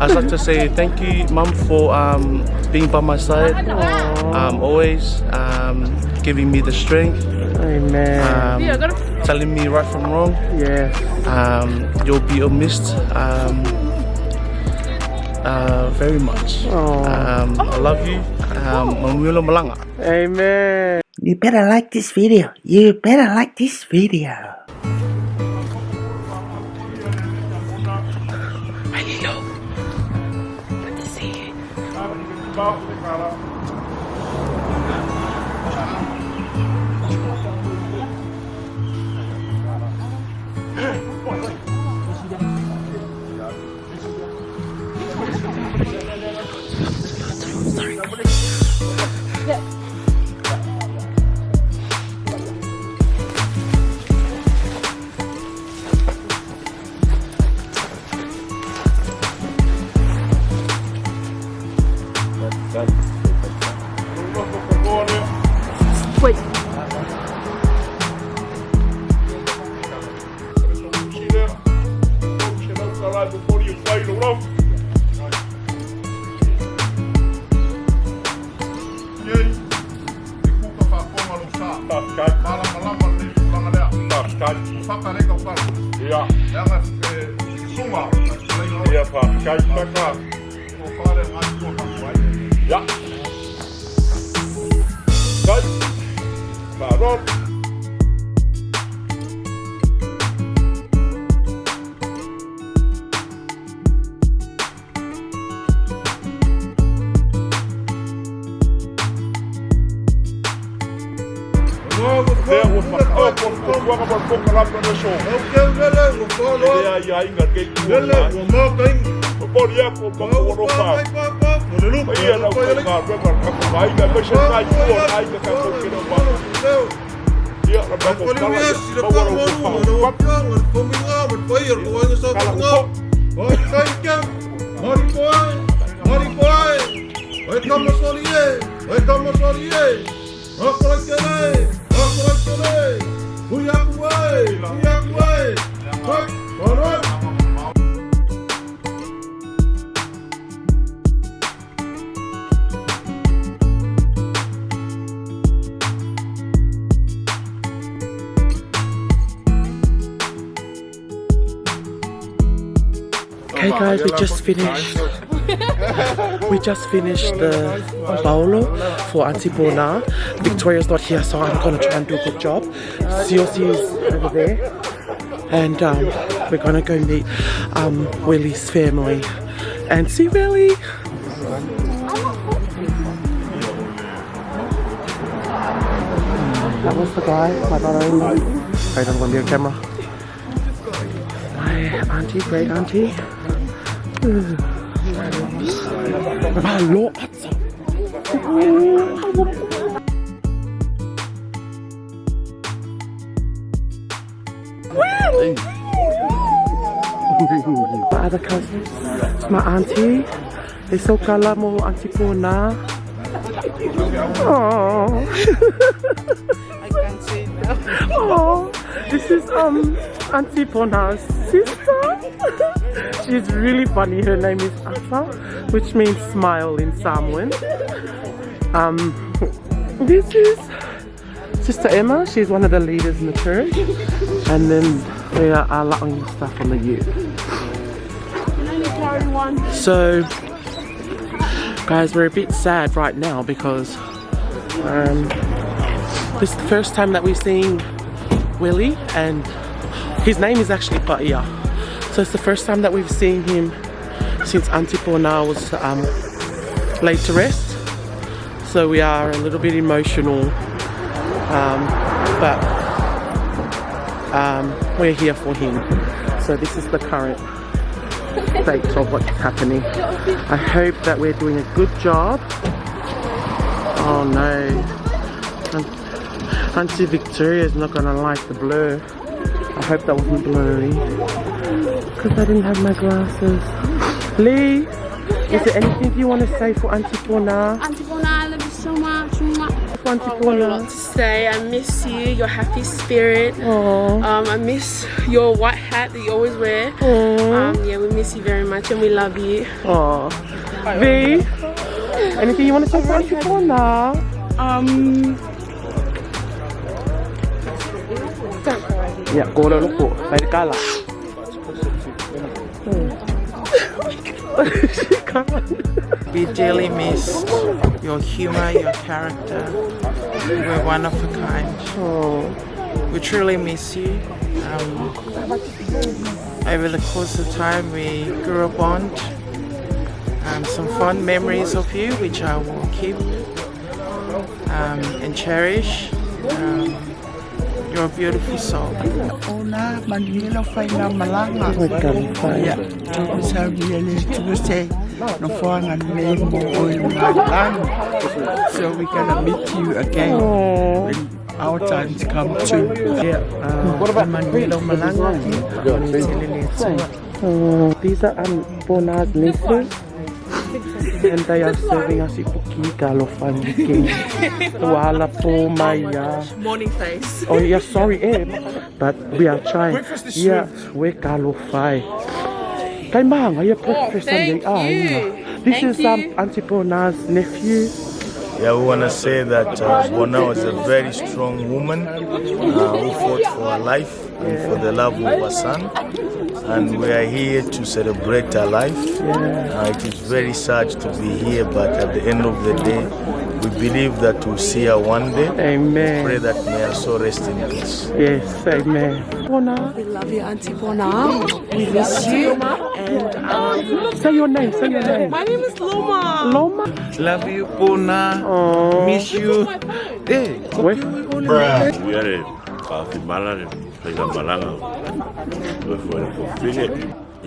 I'd like to say thank you, Mum, for being by my side. Always giving me the strength. Amen. Telling me right from wrong. Yes. You'll be missed very much. I love you. Amen. You better like this video. You better like this video. Hello. Good to see you. Wait. Okay guys, we just finished the baulo for Auntie Bona. Victoria's not here, so I'm gonna try and do a good job. Siosi is over there, and we're gonna go meet Willie's family and see Willie. That was the guy, my brother-in-law. I don't want to be on camera. My auntie, great auntie. Hello. My other cousins, my auntie. They so kala mo Auntie Bona. Oh. I can't say now. Oh, this is Auntie Bona's sister. She's really funny. Her name is Asa, which means smile in Samoan. This is Sister Emma. She's one of the leaders in the church, and then they are allowing stuff on the youth. So, guys, we're a bit sad right now because this is the first time that we've seen Willie, and his name is actually Paia. So it's the first time that we've seen him since Auntie Bona was laid to rest. So we are a little bit emotional, but we're here for him. So this is the current state of what's happening. I hope that we're doing a good job. Oh no, Auntie Victoria is not gonna like the blur. I hope that wasn't blurry because I didn't have my glasses. Lee, is there anything you want to say for Auntie Bona? Auntie Bona, I love you so much. for Auntie Paula? To say I miss you, your happy spirit. I miss your white hat that you always wear. Yeah, we miss you very much and we love you. V, anything you want to say for Auntie Paula? Yeah, go to look for Kala. We dearly miss your humor, your character. We're one of a kind. We truly miss you. Over the course of time, we grew a bond. Some fond memories of you, which I will keep and cherish. You're a beautiful soul. Ona manilo faina malanga. Ya, tu sabi ele tu say no fanga le mo oil malanga. So we're gonna meet you again when our times come too. Yeah. What about manilo malanga? These are Bona's nieces. And they are serving us ipuki kalofan king. Wala po maya. Morning face. Oh yeah, sorry, but we are trying. Yeah, we kalofai. Kay mga ya breakfast Thank you. This is Auntie Bona's nephew. Yeah, we want to say that Bona was a very strong woman who fought for her life and for the love of her son. And we are here to celebrate her life. It is very sad to be here, but at the end of the day, we believe that we'll see her one day. Amen. Pray that may her soul rest in peace. Yes, amen. Bona. We love you, Auntie Bona. We miss you. And Say your name, say your name. my name is Loma. Loma. Love you, Bona. Miss you. Hey, Wait.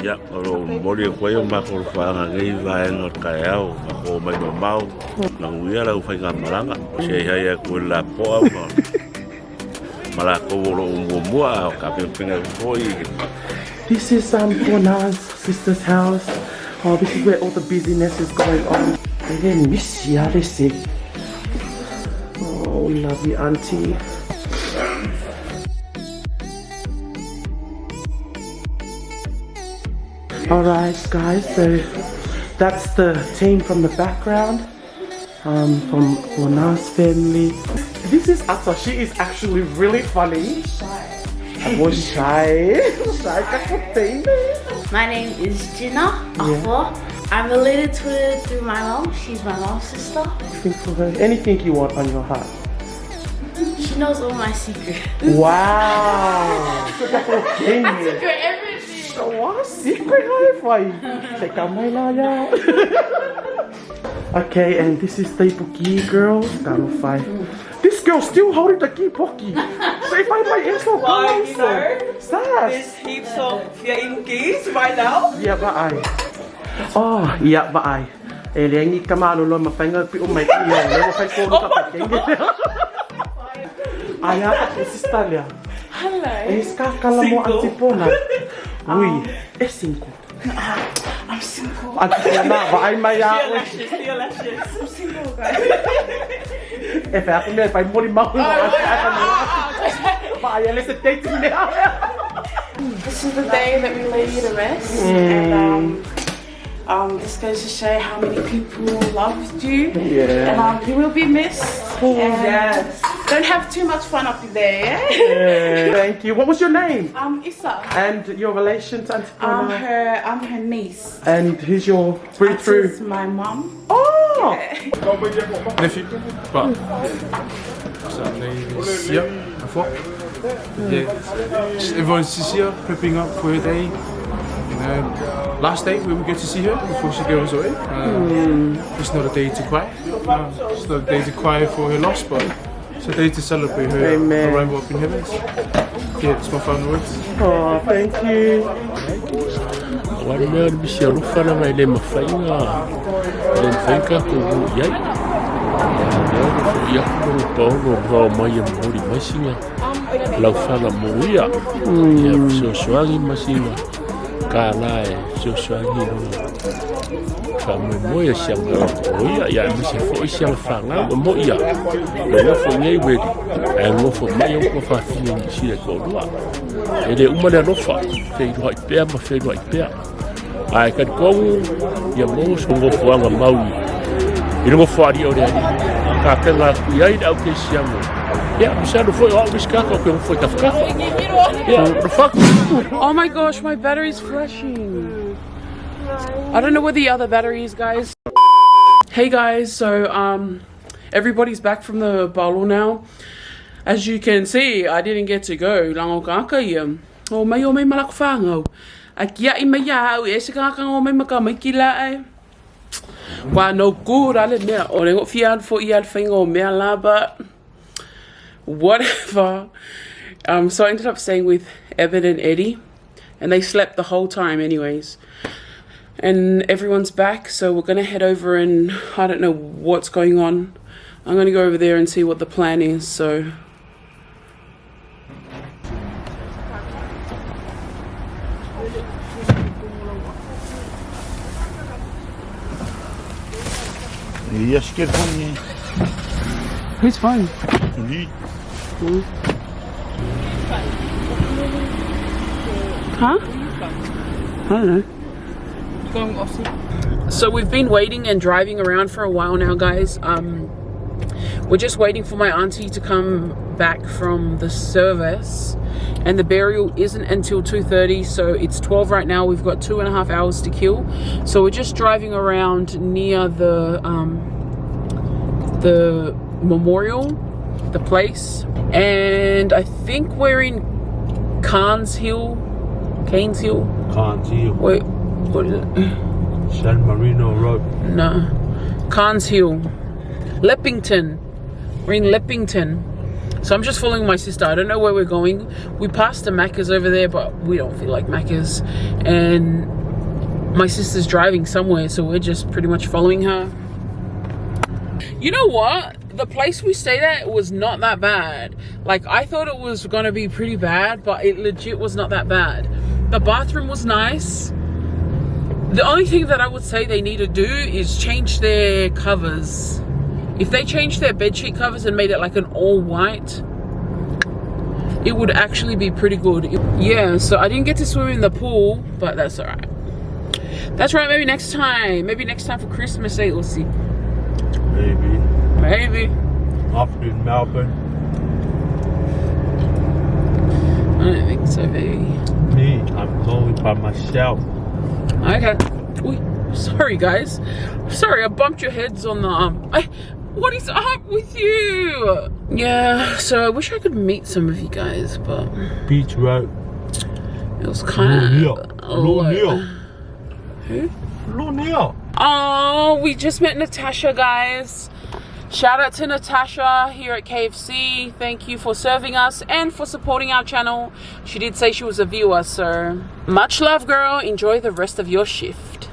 Ya, kalau mori koyo makor fanga ngai vai ngot kayao, mako mai mau, nang uia la ufai ngamalanga. Sei haya ko la po ma. Mala ko wolo umumua ka pinga foi. This is Bona's sister's house. Oh, this is where all the busyness is going on. And then miss ya, they say. Oh, we love you, Auntie. Alright guys, so that's the team from the background, from Bona's family. This is Asa, she is actually really funny. I was shy. My name is Gina Afo. I'm related to her through my mom. She's my mom's sister. Think for her. Anything you want on your heart. She knows all my secrets. Wow! Okay. Secret everything. What? Secret hi-fi. Check out my laya. Okay, and this is the Ipuki girl. This girl's still holding the key pocky. So if I might answer, Well, you know, Sass. there's heaps of Uelese right now. Yeah, but I. Oh, yeah, but I. Lengi kamalo lo mapenga pi umay iyo. Lemo kay phone ka pa kengi. Aya, sister niya. Hello. Kakala mo ang sipona. Uy, 5. I'm single. Ang sipona, ba ay maya. Feel lashes. I'm single, guys. If ako niya, if I'm more mouth. Ba ay alis dating niya. This is the day that we lay you to rest. And this goes to show how many people loved you. Yeah. And you will be missed. Yes. Don't have too much fun up there, yeah? Thank you. What was your name? Issa. And your relation to Auntie Paula? I'm her niece. And who's your This breakthrough? is my mom. Oh! Nephew, but Saturday's yep, I thought. Yeah, everyone's just here prepping up for her day. You know, last day we will get to see her before she goes away. It's not a day to cry. It's not a day to cry for her loss, but it's a day to celebrate her arrival up in heavens. Yeah, it's my final words. Oh, thank you. Wala bisa rufa na may lema fainga. Len fainga ko yai. Ya ko pa no mai mori masinga. Lau fala moia. Ya so soangi masinga. Kalai, Joshua, Kamu Moya Shanga, Oya, Yamis, for Isham Fanga, Moya, the for Navy, and go for my own of a feeling she had gone up. And the woman had offered, fade white bear, my fade white bear. I can go, your most will go for a Maui. You know, for the other, Kakanga, we ate out this young. Yeah, we said before always Kaka for the Kaka. Yeah, the fuck. Oh my gosh, my battery's flashing. I don't know where the other battery is, guys. Hey guys, so everybody's back from the balo now. As you can see, I didn't get to go. Lango kaka ia. O mai malakfango. Akia I mai au e se kaka o mai makamikila ai. Wa no good ale mea. O rengo fian for ial fingo mea la, but whatever. So I ended up staying with Evan and Eddie, and they slept the whole time anyways. And everyone's back, so we're gonna head over and I don't know what's going on. I'm gonna go over there and see what the plan is, so. Whose phone? Huh? I don't know. So we've been waiting and driving around for a while now, guys. We're just waiting for my auntie to come back from the service, and the burial isn't until 2:30, so it's 12 right now. We've got 2.5 hours to kill, so we're just driving around near the memorial, the place, and I think we're in Cairns Hill. Wait, what is it? San Marino Road. No, Cairns Hill, Leppington. We're in Leppington. So I'm just following my sister. I don't know where we're going. We passed the Macca's over there, but we don't feel like Macca's. And my sister's driving somewhere, so we're just pretty much following her. You know what? The place we stayed at was not that bad. Like, I thought it was gonna be pretty bad, but it legit was not that bad. The bathroom was nice. The only thing that I would say they need to do is change their covers. If they changed their bedsheet covers and made it like an all white, it would actually be pretty good. Yeah, so I didn't get to swim in the pool, but that's all right. That's right, maybe next time. Maybe next time for Christmas, we'll see. Maybe. Up in Melbourne. I don't think so, baby. Me, I'm going by myself. Okay. Ooh, sorry, guys. Sorry, I bumped your heads on the what is up with you? Yeah, so I wish I could meet some of you guys, but Beach Road. It was kind of Who? Lunio. Oh, we just met Natasha, guys. Shout out to Natasha here at KFC. Thank you for serving us and for supporting our channel. She did say she was a viewer, so much love, girl. Enjoy the rest of your shift.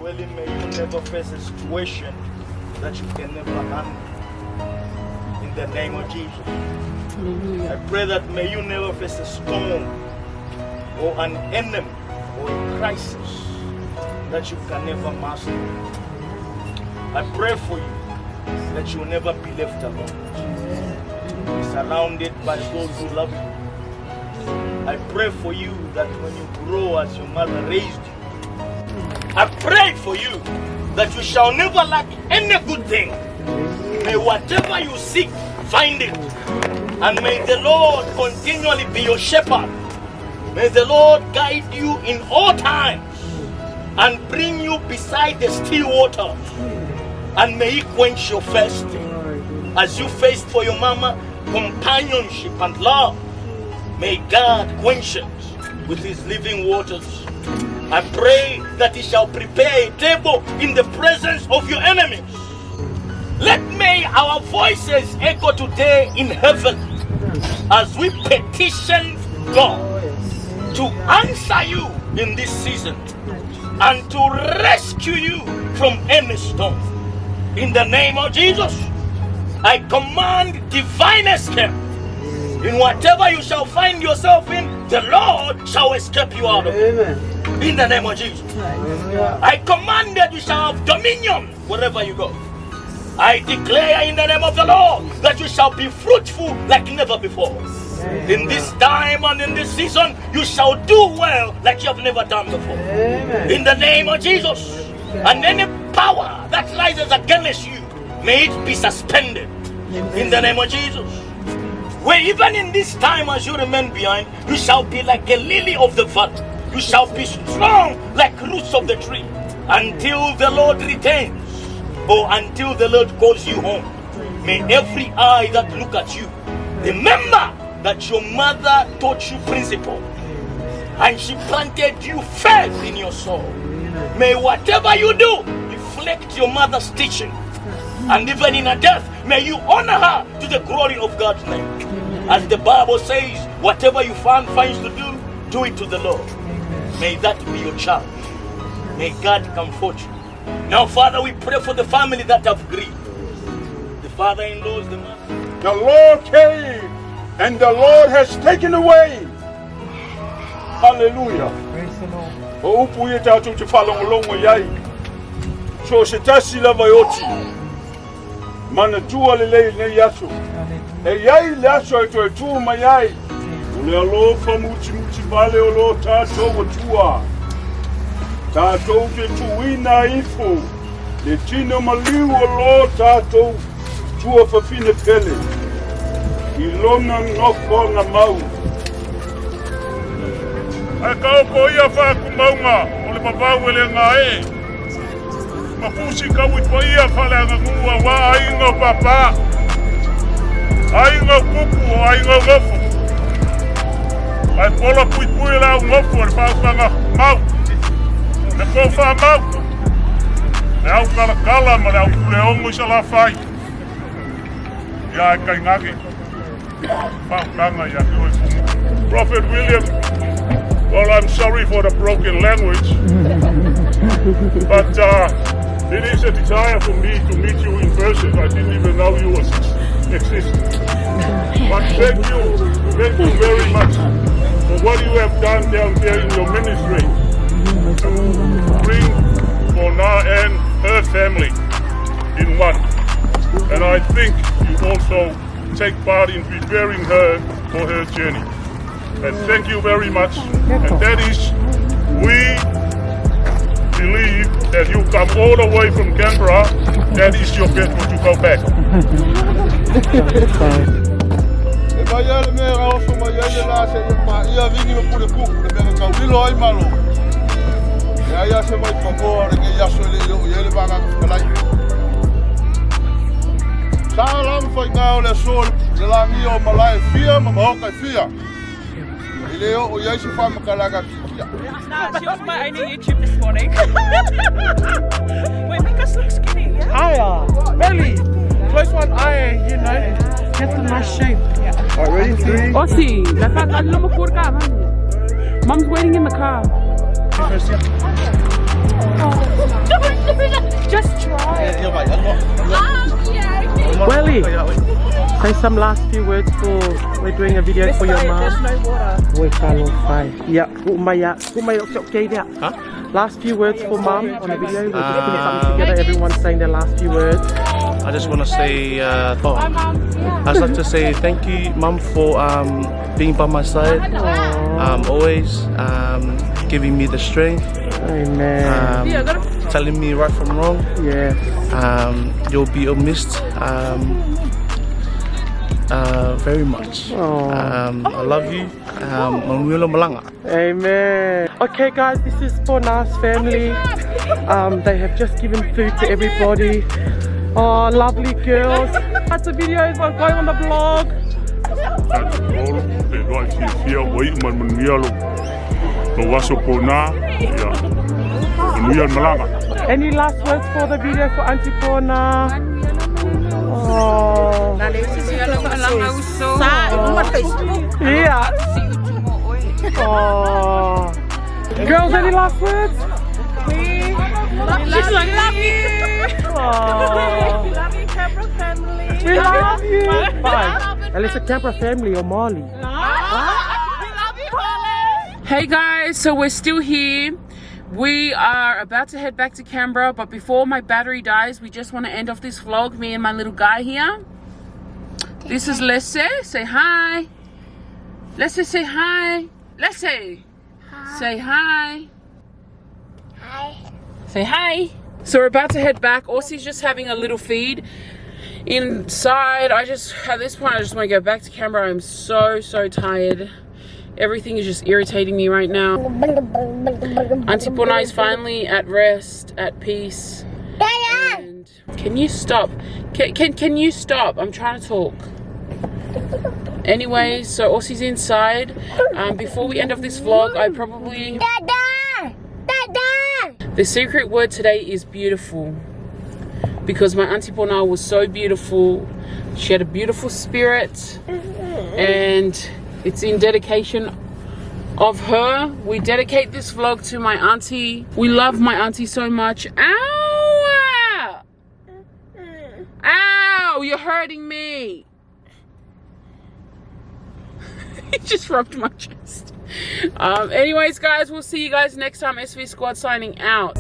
Really, may you never face a situation that you can never handle. In the name of Jesus. I pray that may you never face a storm or an enemy or a crisis that you can never master. I pray for you that you will never be left alone. Be surrounded by those who love you. I pray for you that when you grow as your mother raised you, I pray for you that you shall never lack any good thing. May whatever you seek, find it. And may the Lord continually be your shepherd. May the Lord guide you in all times and bring you beside the still water. And may He quench your thirst. As you faced for your mama, companionship and love, may God quench it with His living waters. I pray that He shall prepare a table in the presence of your enemies. Let may our voices echo today in heaven. as we petition God to answer you in this season and to rescue you from any storm. In the name of Jesus, I command divine escape. In whatever you shall find yourself in, the Lord shall escape you out of it. In the name of Jesus. I command that you shall have dominion wherever you go. I declare in the name of the Lord that you shall be fruitful like never before. In this time and in this season, you shall do well like you have never done before. In the name of Jesus. And any power that rises against you, may it be suspended. In the name of Jesus. Where even in this time as you remain behind, you shall be like a lily of the valley. You shall be strong like roots of the tree until the Lord returns or until the Lord calls you home. May every eye that look at you remember that your mother taught you principle and she planted you faith in your soul. May whatever you do reflect your mother's teaching, and even in her death, may you honor her to the glory of God's name. As the Bible says, whatever you finds to do, do it to the Lord. May that be your charge. May God comfort you. Now, Father, we pray for the family that have grieved. The father-in-laws, the mother. The Lord came and the Lord has taken away. Hallelujah. Praise the Lord. Upuye tatu chifalongolongo yai. So sitasi la vayoti. Mana tua lele ne yaso. E yai laso eto etu mayai. Ule alo famuchi muchi vale olo tato watua. Tato te tuina ifo. Le tino maliu olo tato. Tua fafine pele. Ilona noko na mau. Akao ia fa kumaunga ole mapawele ngae. Mapusi kawit pa ia fala ngua wa aingo papa. Aingo kuku aingo gofu. Ai pola pui la ngofu pa panga mau. Le ko fa mau. Au kala ma au leongo sala fai. Ya kai ngaki. Pa panga ya ko. Prophet William, well, I'm sorry for the broken language, but it is a desire for me to meet you in person. I didn't even know you existed. But thank you very much for what you have done down there in your ministry to bring Bona and her family in one. And I think you also take part in preparing her for her journey. And thank you very much. And that is, we believe that you come all the way from Canberra. That is your bet to go back. She was my only YouTube this morning. Wait, make us look skinny, yeah? Higher, belly, close one eye, you know, get the nice shape. Yeah. Alright, ready? 3. Ossie, Mom's waiting in the car. Just try. Welly, say some last few words for, we're doing a video for your mom. There's no water. Yeah, last few words for mom on the video. We're just putting something together, everyone's saying their last few words. I just want to say, I'd like to say thank you, Mum, for being by my side, always giving me the strength, telling me right from wrong. You'll be missed very much. I love you. Amen. Okay guys, this is Bona's family. They have just given food to everybody. Oh, lovely girls. Lots of videos going on the blog. Any last words for the video for Auntie Bona? Oh. Yeah. Oh. Girls, any last words? She's like, love you. Oh. Love you, Canberra family. We love you. Bye. And it's a Canberra family or Molly. Hey guys, so we're still here. We are about to head back to Canberra, but before my battery dies, we just want to end off this vlog, me and my little guy here. This is Uelese. Say hi. Uelese, say hi. Uelese. Say hi. Hi. Say hi. So we're about to head back. Aussie's just having a little feed inside. At this point, I just want to go back to Canberra. I'm so tired. Everything is just irritating me right now. Auntie Puna is finally at rest, at peace. And can you stop? Can you stop? I'm trying to talk. Anyway, so Aussie's inside. Before we end off this vlog, I probably... The secret word today is beautiful. Because my Auntie Puna was so beautiful. She had a beautiful spirit. And it's in dedication of her. We dedicate this vlog to my auntie. We love my auntie so much. Ow! Ow! You're hurting me. He just rubbed my chest. Anyways, guys, we'll see you guys next time. SV Squad signing out.